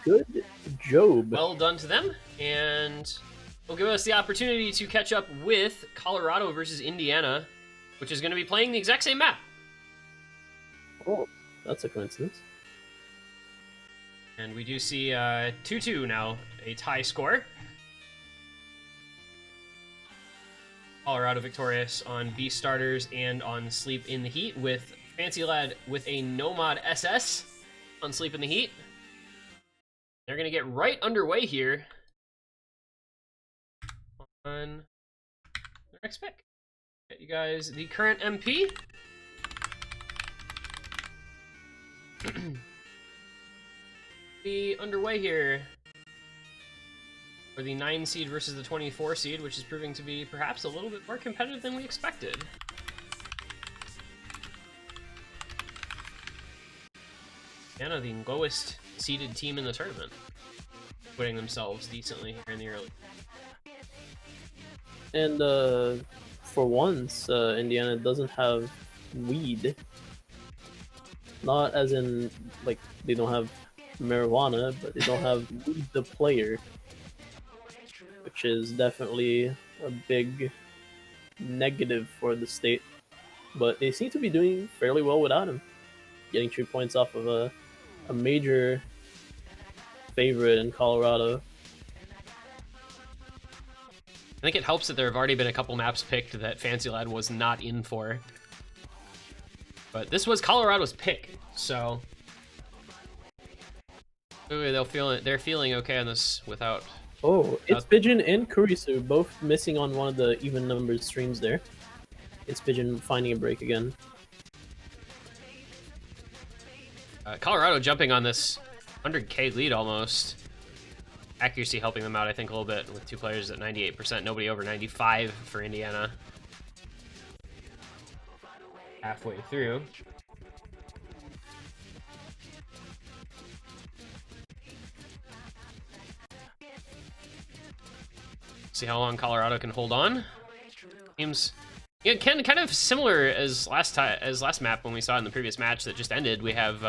Good job. Well done to them, and will give us the opportunity to catch up with Colorado versus Indiana, which is going to be playing the exact same map. Oh, that's a coincidence. And we do see 2-2 now, a tie score. Colorado victorious on Beast Starters and on Sleep in the Heat, with Fancy Lad with a Nomad SS on Sleep in the Heat. They're going to get right underway here on their next pick. Get you guys the current MP. Be underway here for the 9 seed versus the 24 seed, which is proving to be perhaps a little bit more competitive than we expected. Indiana, the lowest seeded team in the tournament, putting themselves decently here in the early. And for once, Indiana doesn't have weed. Not as in, like, they don't have marijuana, but they don't have weed the player, which is definitely a big negative for the state. But they seem to be doing fairly well without him, getting 3 points off of a major favorite in Colorado. I think it helps that there have already been a couple maps picked that Fancy Lad was not in for. But this was Colorado's pick, so they're feeling okay on this without. Oh, it's Pigeon and Kurisu both missing on one of the even numbered streams there. It's Pigeon finding a break again. Colorado jumping on this 100k lead almost. Accuracy helping them out, I think, a little bit with 2 players at 98%. Nobody over 95 for Indiana. Halfway through. See how long Colorado can hold on. Seems kind of similar as last map when we saw it in the previous match that just ended. We have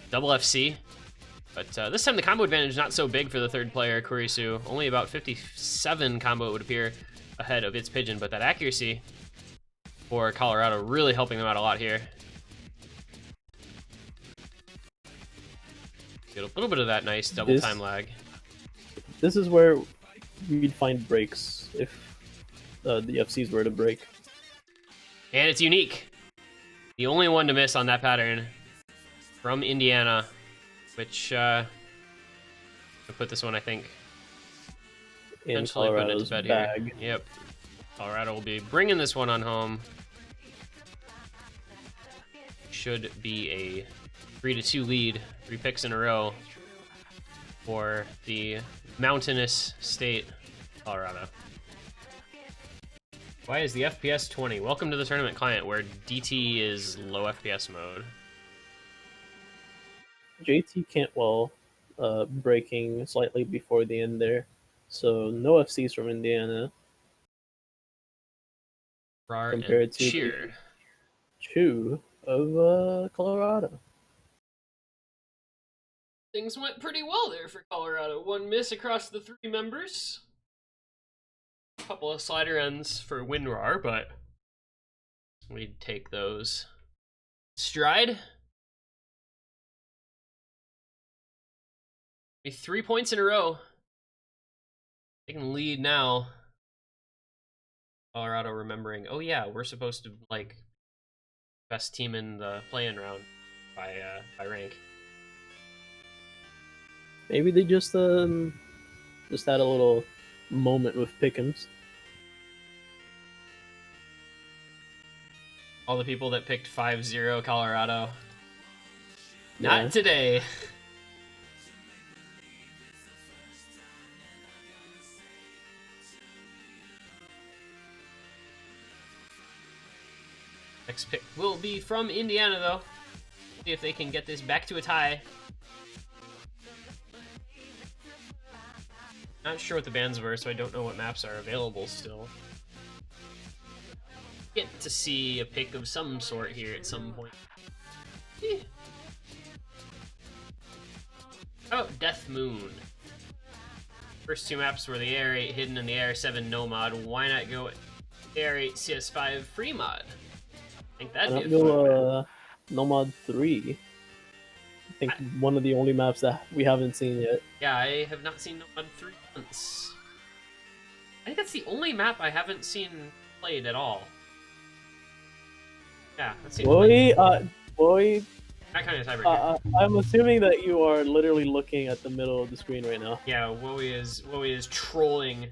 double FC. But this time the combo advantage is not so big for the third player, Kurisu. Only about 57 combo, it would appear, ahead of its Pigeon. But that accuracy for Colorado really helping them out a lot here. Get a little bit of that nice double time lag. This is where we'd find breaks if the FCs were to break. And it's unique. The only one to miss on that pattern from Indiana. Which, I'll put this one, I think, In Colorado's put it into bed bag. here. Yep. Colorado will be bringing this one on home. Should be a 3-2 lead, 3 picks in a row for the mountainous state, Colorado. Why is the FPS 20? Welcome to the tournament client, where DT is low FPS mode. JT Cantwell breaking slightly before the end there. So no FCs from Indiana. Rar compared and to Cheer. 2 of Colorado. Things went pretty well there for Colorado. 1 miss across the 3 members. A couple of slider ends for WinRAR, but we'd take those stride. 3 points in a row. They can lead now. Colorado remembering, oh yeah, we're supposed to, like, best team in the play-in round by rank. Maybe they just had a little moment with Pickens. All the people that picked 5-0 Colorado. Not today. Next pick will be from Indiana, though. See if they can get this back to a tie. Not sure what the bans were, so I don't know what maps are available still. Get to see a pick of some sort here at some point. Oh, Death Moon. First two maps were the AR8 Hidden and the AR7 No Mod. Why not go AR8 CS5 Free Mod? I think that'd be a fun Nomad 3. I think one of the only maps that we haven't seen yet. Yeah, I have not seen Nomad 3 once. I think that's the only map I haven't seen played at all. Yeah, that's the only. Boy, Not kind of tiebreaker. I'm assuming that you are literally looking at the middle of the screen right now. Yeah, Wowie is trolling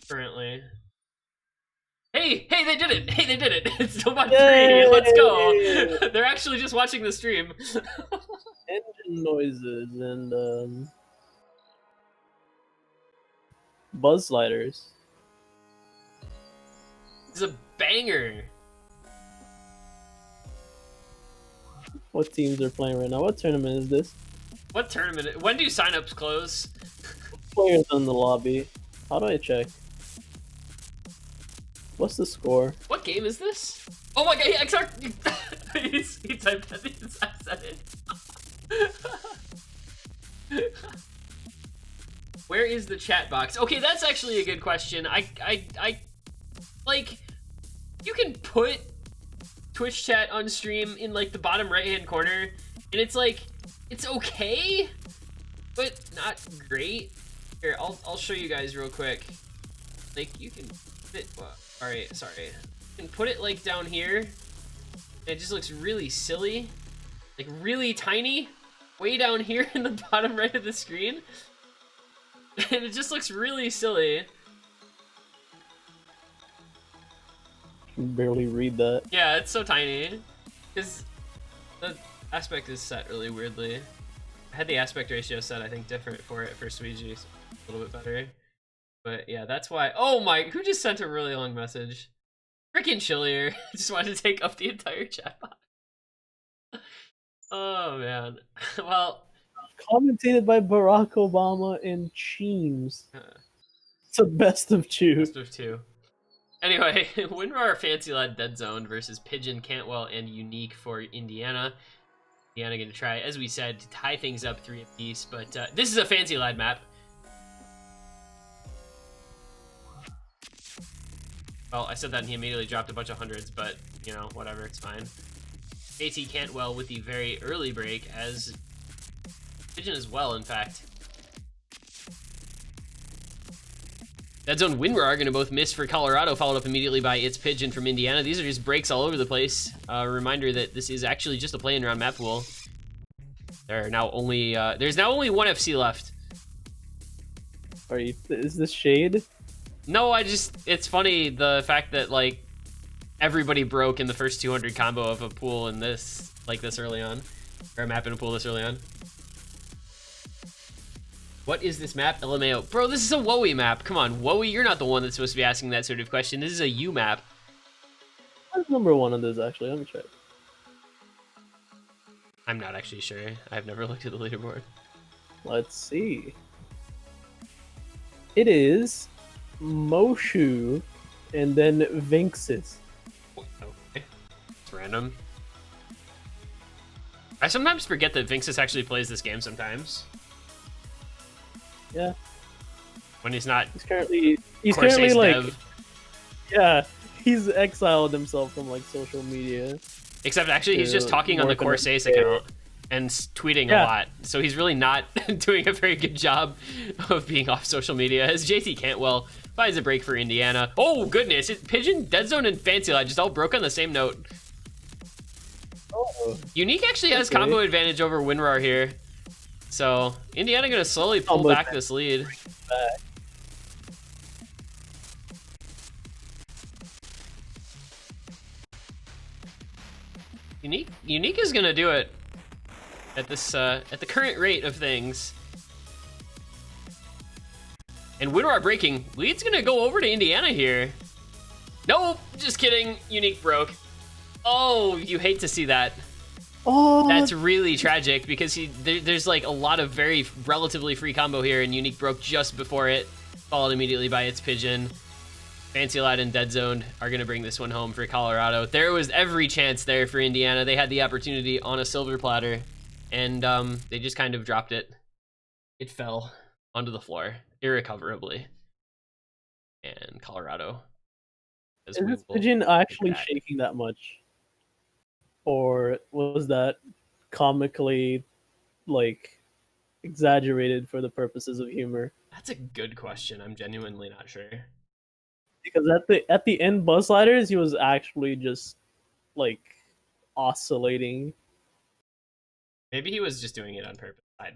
currently. Hey, they did it! Hey, they did it! It's Nomad 3, let's go! They're actually just watching the stream. Engine noises and buzz sliders. It's a banger. What teams are playing right now? What tournament is this? What tournament? When do signups close? Players in the lobby. How do I check? What's the score? What game is this? Oh my god, he XR. he typed that. I said it. Where is the chat box? Okay, that's actually a good question. I like, you can put Twitch chat on stream in like the bottom right hand corner, and it's like, it's okay, but not great. Here, I'll show you guys real quick. Like, you can fit, well, all right, sorry. You can put it like down here, and it just looks really silly, like really tiny, way down here in the bottom right of the screen, and it just looks really silly. I can barely read that. Yeah, it's so tiny, because the aspect is set really weirdly. I had the aspect ratio set, I think, different for it for Sweegie, so a little bit better. But yeah, that's why. Oh my, who just sent a really long message? Freaking Chillier. Just wanted to take up the entire chat box. Oh man. Well, commentated by Barack Obama and Cheems. It's a best of two. Best of two. Anyway, WinRAR Fancy Lad Dead Zone versus Pigeon, Cantwell, and Unique for Indiana. Indiana gonna try, as we said, to tie things up 3 apiece, but this is a Fancy Lad map. Well, I said that and he immediately dropped a bunch of hundreds, but, you know, whatever, it's fine. JT Cantwell with the very early break, as Pigeon as well, in fact. Dead Zone WinRAR are going to both miss for Colorado, followed up immediately by It's Pigeon from Indiana. These are just breaks all over the place. Reminder that this is actually just a play-in round map pool. There are now only, there's now only one FC left. Is this shade? No, it's funny, the fact that, like, everybody broke in the first 200 combo of a pool in this, like, this early on. Or a map in a pool this early on. What is this map? LMAO. Bro, this is a Wowie map. Come on, Wowie, you're not the one that's supposed to be asking that sort of question. This is a U map. What's number one on this, actually? Let me check. I'm not actually sure. I've never looked at the leaderboard. Let's see. It is Moshu and then Vinxis. Okay. It's random. I sometimes forget that Vinxis actually plays this game sometimes. Yeah. When he's not. He's currently Corsai's like dev. Yeah, he's exiled himself from like social media. Except actually he's just talking on the Corsai's account and tweeting a lot. So he's really not doing a very good job of being off social media. As JT Cantwell finds a break for Indiana. Oh goodness, Pigeon, Dead Zone, and Fancy Lad just all broke on the same note. Oh, Unique actually has combo advantage over WinRAR here. So Indiana gonna slowly pull back this lead. Unique is gonna do it at this at the current rate of things. And WinRAR breaking. Lead's gonna go over to Indiana here. Nope, just kidding. Unique broke. Oh, you hate to see that. Oh, that's really tragic because there's like a lot of very relatively free combo here, and Unique broke just before it, followed immediately by It's Pigeon. Fancy Lad and Dead Zone are going to bring this one home for Colorado. There was every chance there for Indiana. They had the opportunity on a silver platter, and they just kind of dropped it. It fell onto the floor irrecoverably. And Colorado, as Is we this will pigeon take actually that. shaking that much? Or was that comically, like, exaggerated for the purposes of humor? That's a good question. I'm genuinely not sure. Because at the end bus sliders, he was actually just like oscillating. Maybe he was just doing it on purpose. I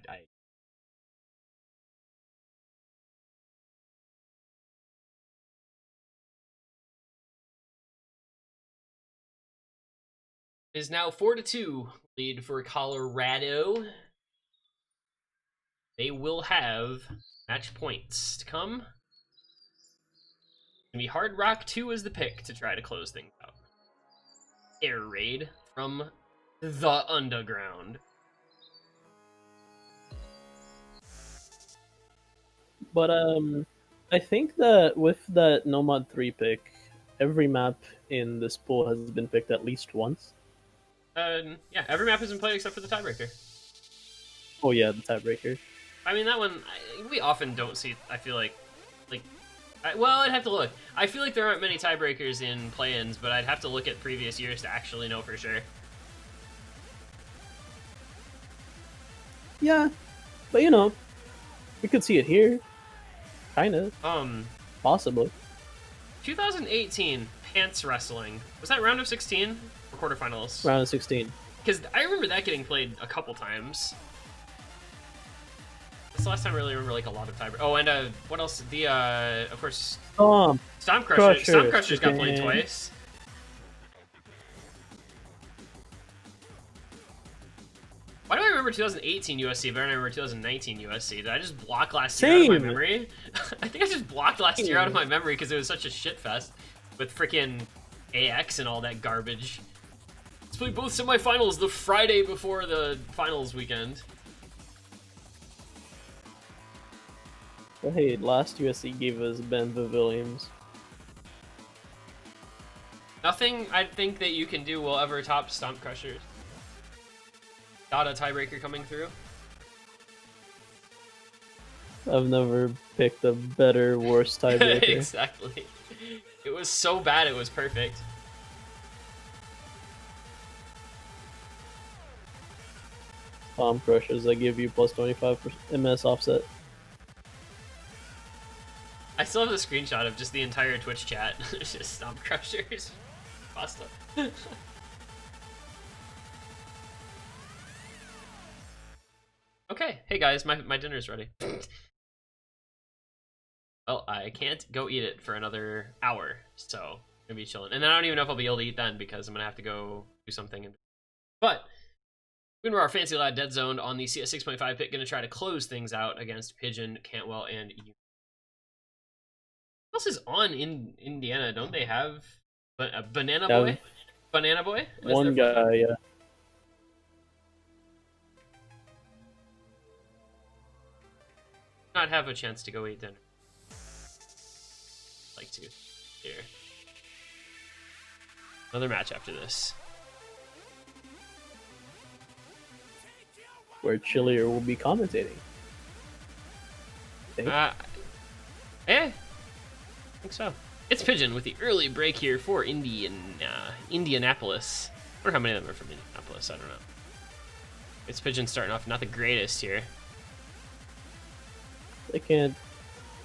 is now 4-2 lead for Colorado. They will have match points to come. It's gonna be Hard Rock 2 as the pick to try to close things out. Air raid from the underground. But I think that with that Nomad 3 pick, every map in this pool has been picked at least once. Yeah, every map has been played except for the tiebreaker. Oh yeah, the tiebreaker. I mean, that one, we often don't see, I feel like, well, I'd have to look. I feel like there aren't many tiebreakers in play-ins, but I'd have to look at previous years to actually know for sure. Yeah, but you know, we could see it here, kind of, possibly. 2018 pants wrestling, was that round of 16 or quarterfinals? Round of 16. Because I remember that getting played a couple times. That's the last time I really remember like a lot of tiebreakers. Oh, and what else? The of course, Stomp Crushers. Stomp Crushers got played twice. Why do I remember 2018 USC better than I remember 2019 USC? Did I just block last year out of my memory? I think I just blocked last year out of my memory because it was such a shit fest with freaking AX and all that garbage. Let's play both semifinals the Friday before the finals weekend. Well, hey, last USC gave us Ben Williams. Nothing I think that you can do will ever top Stomp Crushers. Got a tiebreaker coming through. I've never picked a better, worse tiebreaker. Exactly. It was so bad it was perfect. Stomp Crushers, I give you plus 25% MS offset. I still have the screenshot of just the entire Twitch chat. It's just Stomp Crushers. Pasta. Okay, hey guys, my dinner's ready. Well, I can't go eat it for another hour, so I'm gonna be chilling. And then I don't even know if I'll be able to eat then because I'm gonna have to go do something. But our Fancy Lad Dead Zoned on the CS 6.5 pick, gonna try to close things out against Pigeon, Cantwell, and what else is on in Indiana? Don't they have Banana Boy? Banana Boy? One guy, yeah. Not have a chance to go eat dinner. Like to. Here. Another match after this. Where Chillier will be commentating. I think so. It's Pigeon with the early break here for Indianapolis. I wonder how many of them are from Indianapolis. I don't know. It's Pigeon starting off not the greatest here. I can't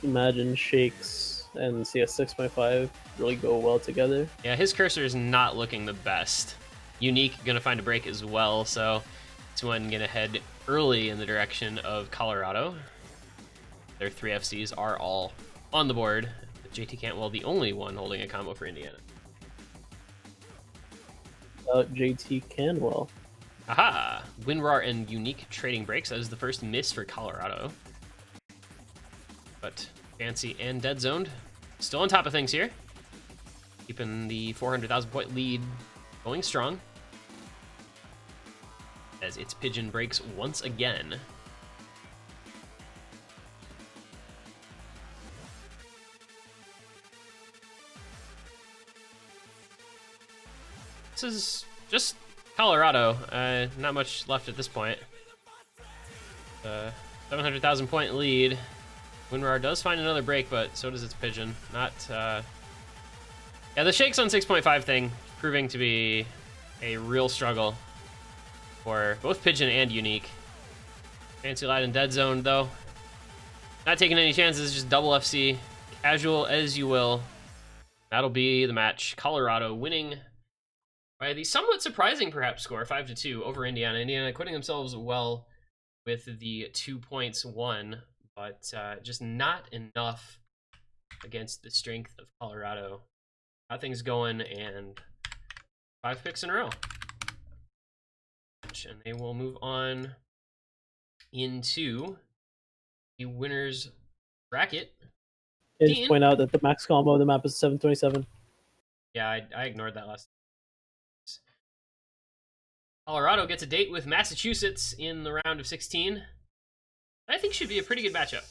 imagine Shakes and CS 6.5 really go well together. Yeah, his cursor is not looking the best. Unique gonna find a break as well, so this one gonna head early in the direction of Colorado. Their 3 FCs are all on the board. JT Cantwell, the only one holding a combo for Indiana. JT Canwell. Aha! WinRAR and Unique trading breaks. That is the first miss for Colorado. But Fancy and Dead Zoned still on top of things here. Keeping the 400,000 point lead going strong. As its Pigeon breaks once again. This is just Colorado. Not much left at this point. 700,000 point lead. Winrar does find another break, but so does its Pigeon. Not, yeah, the Shakes on 6.5 thing proving to be a real struggle for both Pigeon and Unique. Fancy Light in Dead Zone, though. Not taking any chances, just double FC. Casual as you will. That'll be the match. Colorado winning by the somewhat surprising, perhaps, score, 5-2 over Indiana. Indiana acquitting themselves well with the 2 points won, but just not enough against the strength of Colorado. Nothing's going, and 5 picks in a row. And they will move on into the winner's bracket. I just point out that the max combo of the map is 727. Yeah, I ignored that last. Colorado gets a date with Massachusetts in the round of 16. I think should be a pretty good matchup.